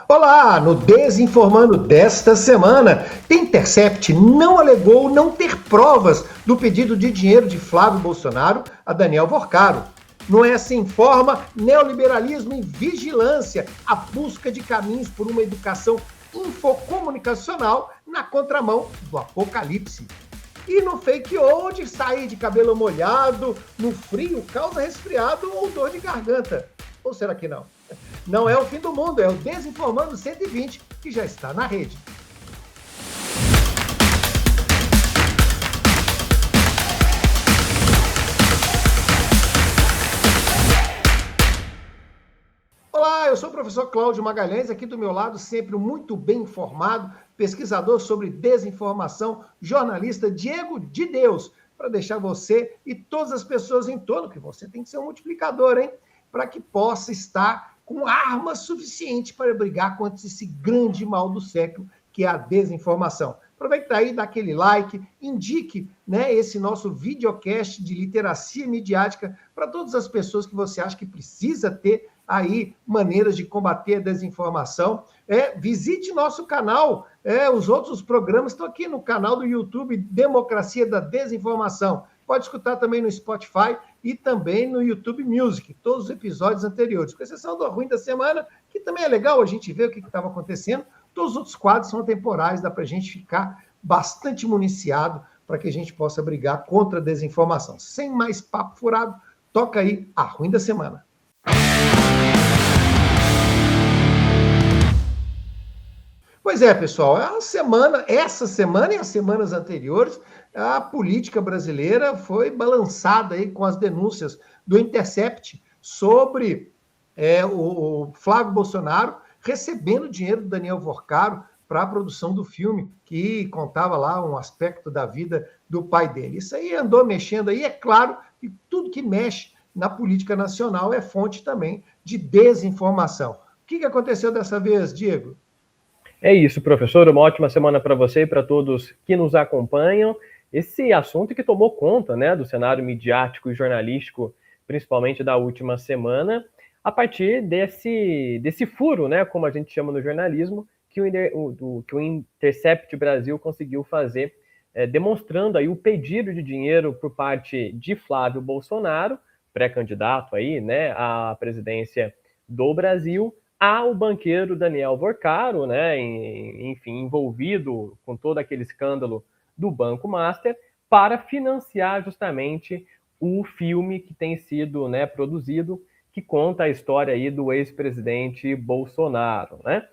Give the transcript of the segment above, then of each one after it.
Olá, no Desinformando desta semana, The Intercept não alegou não ter provas do pedido de dinheiro de Flávio Bolsonaro a Daniel Vorcaro. No Essa Informa, neoliberalismo e vigilância, a busca de caminhos por uma educação infocomunicacional na contramão do apocalipse. E no Fake Old, sair de cabelo molhado, no frio, causa resfriado ou dor de garganta. Ou será que não? Não é o fim do mundo, é o Desinformando 120, que já está na rede. Olá, eu sou o professor Cláudio Magalhães, aqui do meu lado, sempre muito bem informado, pesquisador sobre desinformação, jornalista Diego de Deus, para deixar você e todas as pessoas em torno, que você tem que ser um multiplicador, hein? Para que possa estar com armas suficientes para brigar contra esse grande mal do século, que é a desinformação. Aproveita aí, dá aquele like, indique, né, esse nosso videocast de literacia midiática para todas as pessoas que você acha que precisa ter aí maneiras de combater a desinformação. Visite nosso canal, os outros programas estão aqui no canal do YouTube Democracia da Desinformação. Pode escutar também no Spotify e também no YouTube Music, todos os episódios anteriores, com exceção do Ruim da Semana, que também é legal a gente ver o que estava acontecendo. Todos os outros quadros são temporais, dá para a gente ficar bastante municiado para que a gente possa brigar contra a desinformação. Sem mais papo furado, toca aí a Ruim da Semana. Pois é, pessoal, essa semana e as semanas anteriores, a política brasileira foi balançada aí com as denúncias do Intercept sobre o Flávio Bolsonaro recebendo dinheiro do Daniel Vorcaro para a produção do filme, que contava lá um aspecto da vida do pai dele. Isso aí andou mexendo aí, é claro que tudo que mexe na política nacional é fonte também de desinformação. O que aconteceu dessa vez, Diego? É isso, professor. Uma ótima semana para você e para todos que nos acompanham. Esse assunto que tomou conta, né, do cenário midiático e jornalístico, principalmente da última semana, a partir desse furo, né, como a gente chama no jornalismo, que o Intercept Brasil conseguiu fazer, demonstrando aí o pedido de dinheiro por parte de Flávio Bolsonaro, pré-candidato aí, né, à presidência do Brasil, ao banqueiro Daniel Vorcaro, né, enfim, envolvido com todo aquele escândalo do Banco Master, para financiar justamente o filme que tem sido, né, produzido, que conta a história aí do ex-presidente Bolsonaro, né?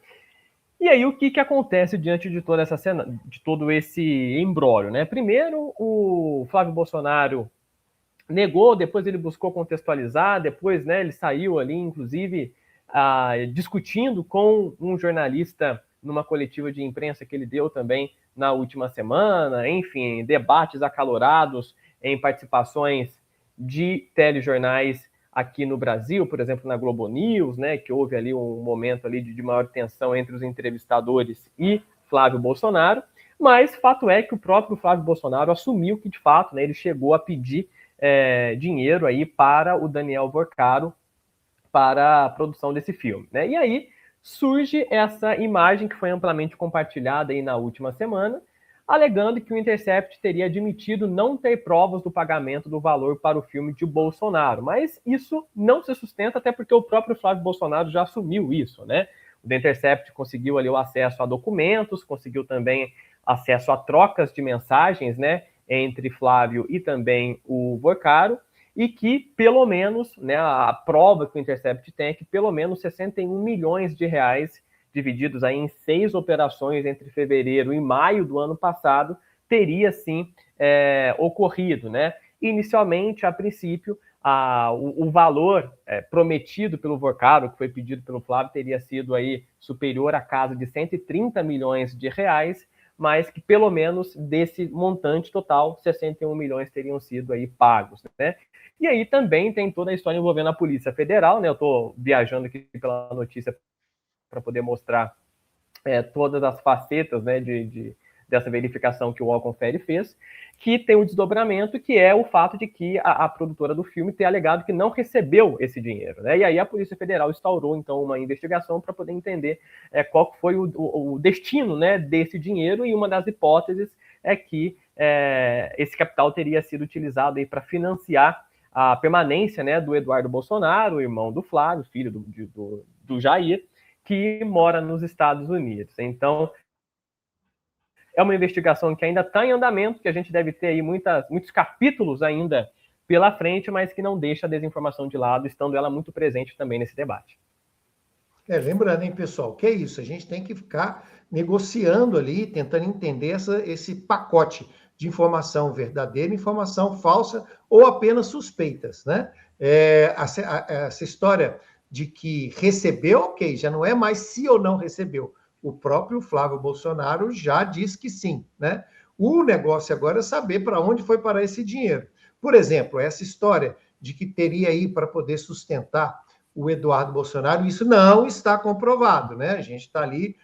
E aí o que acontece diante de toda essa cena, de todo esse imbróglio, né? Primeiro, o Flávio Bolsonaro negou, depois ele buscou contextualizar, depois, né, ele saiu ali, inclusive, discutindo com um jornalista numa coletiva de imprensa que ele deu também na última semana, enfim, debates acalorados em participações de telejornais aqui no Brasil, por exemplo, na Globo News, né, que houve ali um momento ali de maior tensão entre os entrevistadores e Flávio Bolsonaro, mas fato é que o próprio Flávio Bolsonaro assumiu que, de fato, né, ele chegou a pedir dinheiro aí para o Daniel Vorcaro para a produção desse filme, né? E aí surge essa imagem que foi amplamente compartilhada aí na última semana, alegando que o Intercept teria admitido não ter provas do pagamento do valor para o filme de Bolsonaro, mas isso não se sustenta, até porque o próprio Flávio Bolsonaro já assumiu isso, né? O The Intercept conseguiu ali o acesso a documentos, conseguiu também acesso a trocas de mensagens, né, entre Flávio e também o Vorcaro, e que, pelo menos, né, a prova que o Intercept tem é que pelo menos 61 milhões de reais, divididos aí em 6 operações entre fevereiro e maio do ano passado, teria sim ocorrido, né? Inicialmente, a princípio, o valor prometido pelo Vorcaro, que foi pedido pelo Flávio, teria sido aí superior à casa de 130 milhões de reais, mas que pelo menos desse montante total, 61 milhões teriam sido aí pagos, né? E aí também tem toda a história envolvendo a Polícia Federal, né? Eu estou viajando aqui pela notícia para poder mostrar todas as facetas, né, dessa verificação que o UOL Confere fez, que tem um desdobramento, que é o fato de que a produtora do filme ter alegado que não recebeu esse dinheiro, né? E aí a Polícia Federal instaurou, então, uma investigação para poder entender qual foi o destino, né, desse dinheiro, e uma das hipóteses é que esse capital teria sido utilizado para financiar a permanência, né, do Eduardo Bolsonaro, irmão do Flávio, filho do Jair, que mora nos Estados Unidos. Então, é uma investigação que ainda está em andamento, que a gente deve ter aí muitos capítulos ainda pela frente, mas que não deixa a desinformação de lado, estando ela muito presente também nesse debate. Lembrando, hein, pessoal, que é isso, a gente tem que ficar negociando ali, tentando entender esse pacote de informação verdadeira, informação falsa ou apenas suspeitas, né? Essa história de que recebeu, ok, já não é mais se ou não recebeu. O próprio Flávio Bolsonaro já disse que sim, né? O negócio agora é saber para onde foi parar esse dinheiro. Por exemplo, essa história de que teria aí para poder sustentar o Eduardo Bolsonaro, isso não está comprovado, né? A gente está ali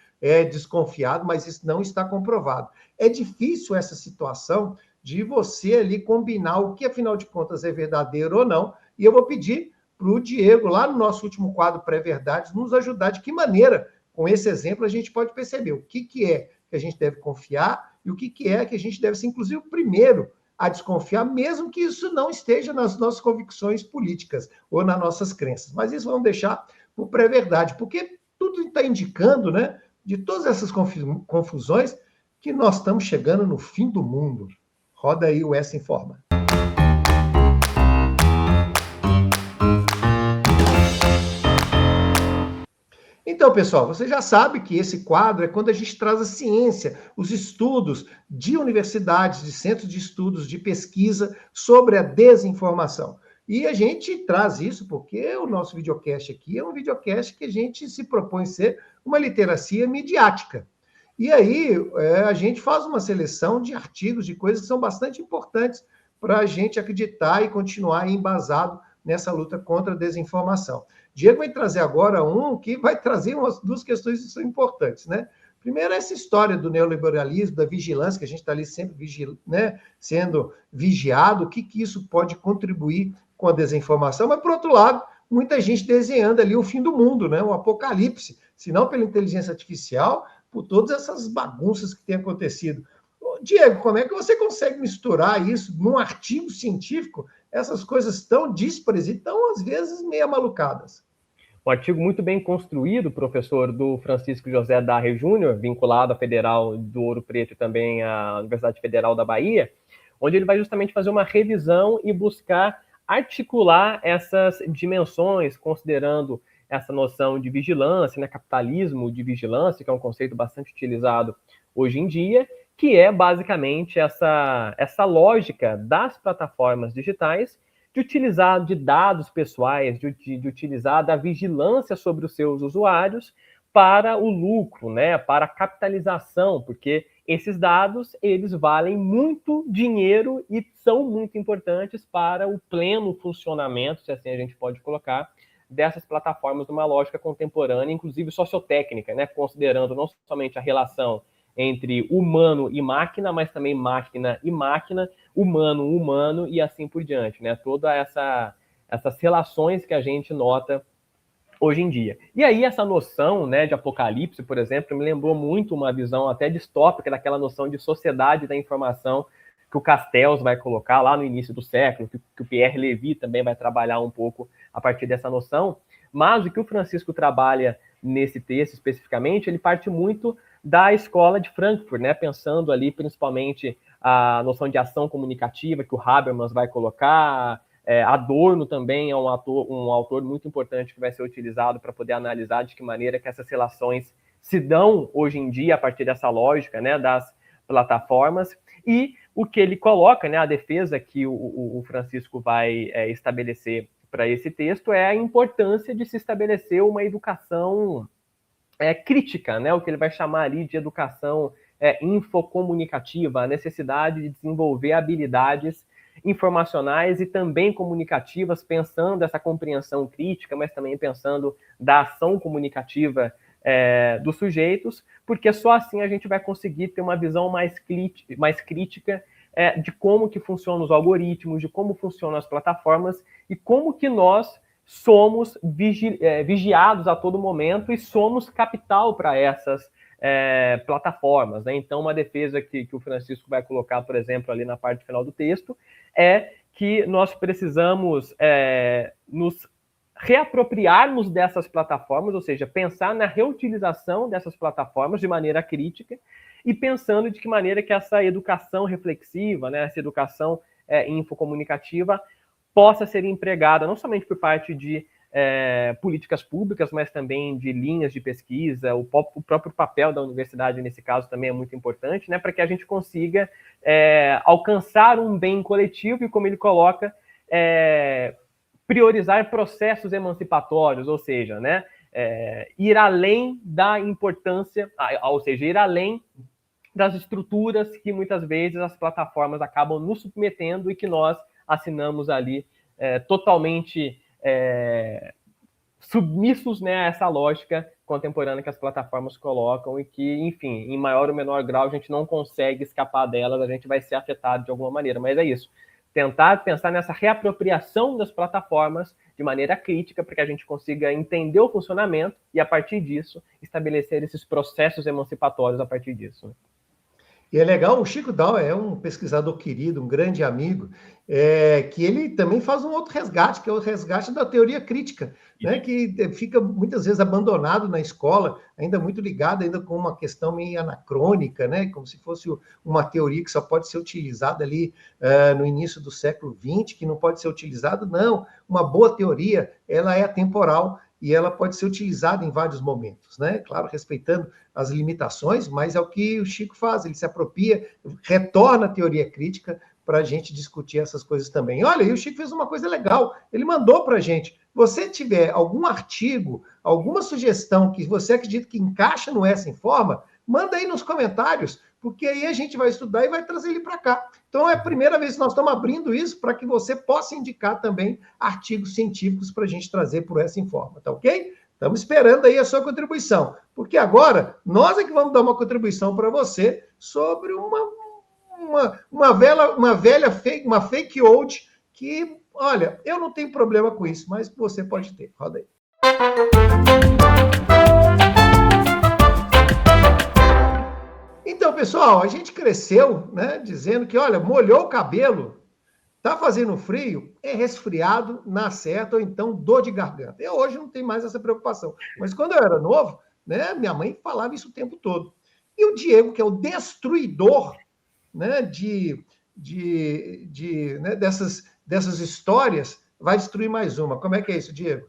desconfiado, mas isso não está comprovado. É difícil essa situação de você ali combinar o que, afinal de contas, é verdadeiro ou não, e eu vou pedir para o Diego, lá no nosso último quadro Pré-Verdades, nos ajudar de que maneira, com esse exemplo, a gente pode perceber o que é que a gente deve confiar e o que é que a gente deve ser, inclusive, o primeiro a desconfiar, mesmo que isso não esteja nas nossas convicções políticas ou nas nossas crenças. Mas isso vamos deixar por pré-verdade, porque tudo está indicando, né, de todas essas confusões, que nós estamos chegando no fim do mundo. Roda aí o Essa Informa. Então, pessoal, você já sabe que esse quadro é quando a gente traz a ciência, os estudos de universidades, de centros de estudos, de pesquisa sobre a desinformação. E a gente traz isso porque o nosso videocast aqui é um videocast que a gente se propõe ser uma literacia midiática. E aí a gente faz uma seleção de artigos, de coisas que são bastante importantes para a gente acreditar e continuar embasado nessa luta contra a desinformação. Diego vai trazer agora um que vai trazer duas questões que são importantes, né? Primeiro, essa história do neoliberalismo, da vigilância, que a gente está ali sempre né, sendo vigiado, o que isso pode contribuir com a desinformação, mas, por outro lado, muita gente desenhando ali o fim do mundo, né? O apocalipse, se não pela inteligência artificial, por todas essas bagunças que têm acontecido. Diego, como é que você consegue misturar isso num artigo científico, essas coisas tão díspares e tão, às vezes, meio malucadas? Um artigo muito bem construído, professor, do Francisco José Darre Júnior, vinculado à Federal do Ouro Preto e também à Universidade Federal da Bahia, onde ele vai justamente fazer uma revisão e buscar articular essas dimensões, considerando essa noção de vigilância, né, capitalismo de vigilância, que é um conceito bastante utilizado hoje em dia, que é basicamente essa lógica das plataformas digitais de utilizar de dados pessoais, de utilizar da vigilância sobre os seus usuários para o lucro, né, para a capitalização, porque esses dados, eles valem muito dinheiro e são muito importantes para o pleno funcionamento, se assim a gente pode colocar, dessas plataformas numa lógica contemporânea, inclusive sociotécnica, né, considerando não somente a relação entre humano e máquina, mas também máquina e máquina, humano e assim por diante, né? Todas essas relações que a gente nota hoje em dia. E aí essa noção, né, de apocalipse, por exemplo, me lembrou muito uma visão até distópica daquela noção de sociedade da informação que o Castells vai colocar lá no início do século, que o Pierre Levy também vai trabalhar um pouco a partir dessa noção, mas o que o Francisco trabalha nesse texto especificamente, ele parte muito da escola de Frankfurt, né, pensando ali principalmente a noção de ação comunicativa que o Habermas vai colocar. Adorno também é um autor muito importante que vai ser utilizado para poder analisar de que maneira que essas relações se dão hoje em dia a partir dessa lógica, né, das plataformas. E o que ele coloca, né, a defesa que o Francisco vai estabelecer para esse texto é a importância de se estabelecer uma educação crítica, né, o que ele vai chamar ali de educação infocomunicativa, a necessidade de desenvolver habilidades informacionais e também comunicativas, pensando essa compreensão crítica, mas também pensando da ação comunicativa dos sujeitos, porque só assim a gente vai conseguir ter uma visão mais crítica de como que funcionam os algoritmos, de como funcionam as plataformas e como que nós somos vigiados a todo momento e somos capital para essas plataformas, né? Então, uma defesa que o Francisco vai colocar, por exemplo, ali na parte final do texto, é que nós precisamos nos reapropriarmos dessas plataformas, ou seja, pensar na reutilização dessas plataformas de maneira crítica e pensando de que maneira que essa educação reflexiva, né, essa educação infocomunicativa possa ser empregada não somente por parte de políticas públicas, mas também de linhas de pesquisa. O próprio papel da universidade, nesse caso, também é muito importante, né, para que a gente consiga alcançar um bem coletivo e, como ele coloca, priorizar processos emancipatórios, ou seja, né, ir além da importância, ou seja, ir além das estruturas que muitas vezes as plataformas acabam nos submetendo e que nós assinamos ali totalmente submissos, né, a essa lógica contemporânea que as plataformas colocam e que, enfim, em maior ou menor grau a gente não consegue escapar delas, a gente vai ser afetado de alguma maneira, mas é isso. Tentar pensar nessa reapropriação das plataformas de maneira crítica para que a gente consiga entender o funcionamento e, a partir disso, estabelecer esses processos emancipatórios a partir disso. E é legal, o Chico Down é um pesquisador querido, um grande amigo, que ele também faz um outro resgate, que é o resgate da teoria crítica, né, que fica muitas vezes abandonado na escola, ainda muito ligado ainda com uma questão meio anacrônica, né, como se fosse uma teoria que só pode ser utilizada ali no início do século XX, que não pode ser utilizada. Não, uma boa teoria, ela é atemporal, e ela pode ser utilizada em vários momentos, né? Claro, respeitando as limitações, mas é o que o Chico faz, ele se apropria, retorna a teoria crítica para a gente discutir essas coisas também. Olha, e o Chico fez uma coisa legal, ele mandou para a gente, você tiver algum artigo, alguma sugestão que você acredita que encaixa no Essa Informa, manda aí nos comentários, porque aí a gente vai estudar e vai trazer ele para cá. Então, é a primeira vez que nós estamos abrindo isso para que você possa indicar também artigos científicos para a gente trazer por Essa Informa, tá ok? Estamos esperando aí a sua contribuição, porque agora nós é que vamos dar uma contribuição para você sobre uma fake old que, olha, eu não tenho problema com isso, mas você pode ter. Roda aí. Então, pessoal, a gente cresceu, né, dizendo que, olha, molhou o cabelo, tá fazendo frio, é resfriado, na certa, ou então dor de garganta. Eu hoje não tenho mais essa preocupação. Mas quando eu era novo, né, minha mãe falava isso o tempo todo. E o Diego, que é o destruidor, né, né, dessas histórias, vai destruir mais uma. Como é que é isso, Diego?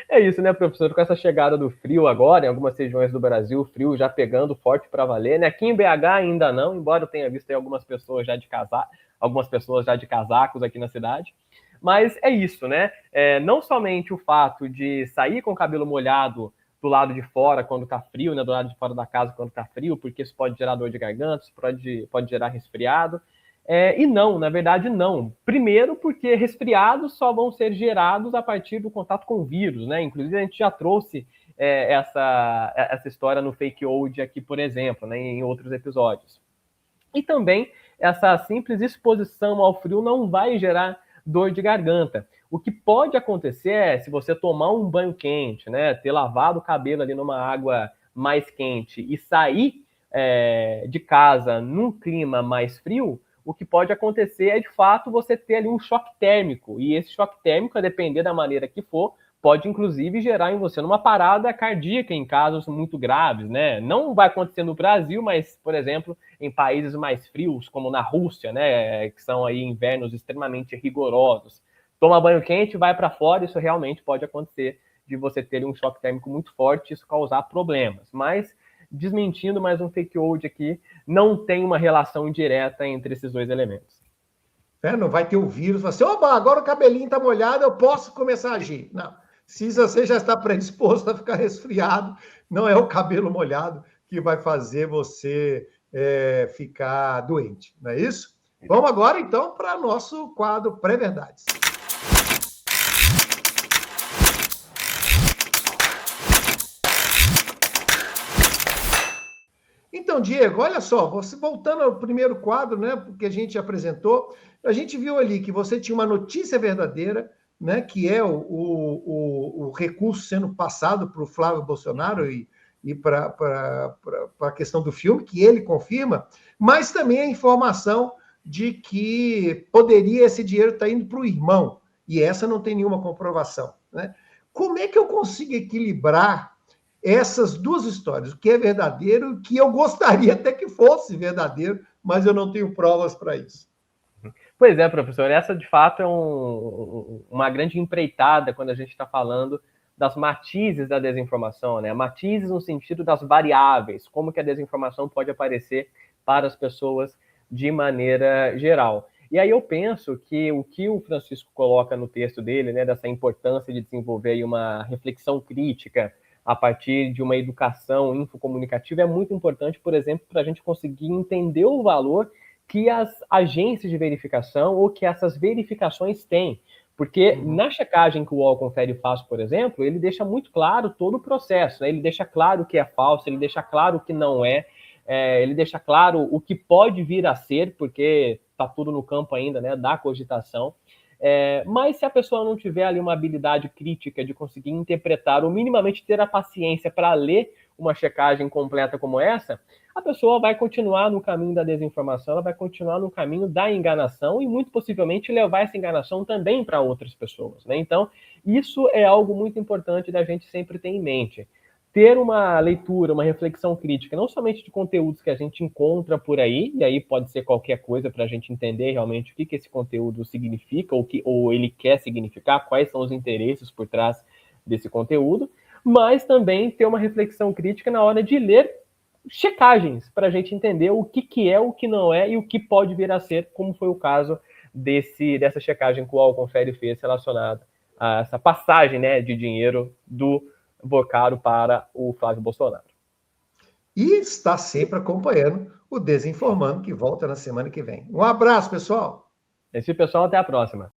É isso, né, professor? Com essa chegada do frio agora, em algumas regiões do Brasil, o frio já pegando forte para valer, né? Aqui em BH ainda não, embora eu tenha visto aí algumas pessoas já de casacos aqui na cidade. Mas é isso, né? Não somente o fato de sair com o cabelo molhado do lado de fora quando tá frio, né? Do lado de fora da casa quando tá frio, porque isso pode gerar dor de garganta, isso pode gerar resfriado. E não, na verdade não. Primeiro porque resfriados só vão ser gerados a partir do contato com o vírus, né? Inclusive a gente já trouxe essa história no Fake Old aqui, por exemplo, né? Em outros episódios. E também essa simples exposição ao frio não vai gerar dor de garganta. O que pode acontecer é, se você tomar um banho quente, né? Ter lavado o cabelo ali numa água mais quente e sair de casa num clima mais frio, o que pode acontecer é, de fato, você ter ali um choque térmico. E esse choque térmico, a depender da maneira que for, pode, inclusive, gerar em você uma parada cardíaca em casos muito graves, né? Não vai acontecer no Brasil, mas, por exemplo, em países mais frios, como na Rússia, né? Que são aí invernos extremamente rigorosos. Toma banho quente, vai para fora, isso realmente pode acontecer de você ter um choque térmico muito forte e isso causar problemas. Mas, desmentindo mais um fake old aqui, não tem uma relação direta entre esses dois elementos. Não vai ter o vírus, assim, oba, agora o cabelinho está molhado, eu posso começar a agir. Não, se você já está predisposto a ficar resfriado, não é o cabelo molhado que vai fazer você ficar doente, não é isso? Vamos agora, então, para nosso quadro Pré-Verdades. Então, Diego, olha só, você voltando ao primeiro quadro, né, que a gente apresentou, a gente viu ali que você tinha uma notícia verdadeira, né, que é o recurso sendo passado para o Flávio Bolsonaro e para a questão do filme, que ele confirma, mas também a informação de que poderia esse dinheiro estar indo para o irmão, e essa não tem nenhuma comprovação, né? Como é que eu consigo equilibrar essas duas histórias, o que é verdadeiro e o que eu gostaria até que fosse verdadeiro, mas eu não tenho provas para isso? Pois é, professor, essa de fato é uma grande empreitada quando a gente está falando das matizes da desinformação, né? Matizes no sentido das variáveis, como que a desinformação pode aparecer para as pessoas de maneira geral. E aí eu penso que o Francisco coloca no texto dele, né, dessa importância de desenvolver aí uma reflexão crítica a partir de uma educação infocomunicativa é muito importante, por exemplo, para a gente conseguir entender o valor que as agências de verificação ou que essas verificações têm. Porque na checagem que o UOL Confere faz, por exemplo, ele deixa muito claro todo o processo, né? Ele deixa claro o que é falso, ele deixa claro o que não é, ele deixa claro o que pode vir a ser, porque está tudo no campo ainda, né, da cogitação. Mas se a pessoa não tiver ali uma habilidade crítica de conseguir interpretar ou minimamente ter a paciência para ler uma checagem completa como essa, a pessoa vai continuar no caminho da desinformação, ela vai continuar no caminho da enganação e muito possivelmente levar essa enganação também para outras pessoas, né? Então, isso é algo muito importante da gente sempre ter em mente. Ter uma leitura, uma reflexão crítica, não somente de conteúdos que a gente encontra por aí, e aí pode ser qualquer coisa para a gente entender realmente o que esse conteúdo significa, ou ele quer significar, quais são os interesses por trás desse conteúdo, mas também ter uma reflexão crítica na hora de ler checagens, para a gente entender o que é, o que não é e o que pode vir a ser, como foi o caso dessa checagem que o UOL Confere fez relacionada a essa passagem, né, de dinheiro do Boccaro para o Flávio Bolsonaro. E está sempre acompanhando o Desinformando, que volta na semana que vem. Um abraço, pessoal! Esse pessoal, até a próxima.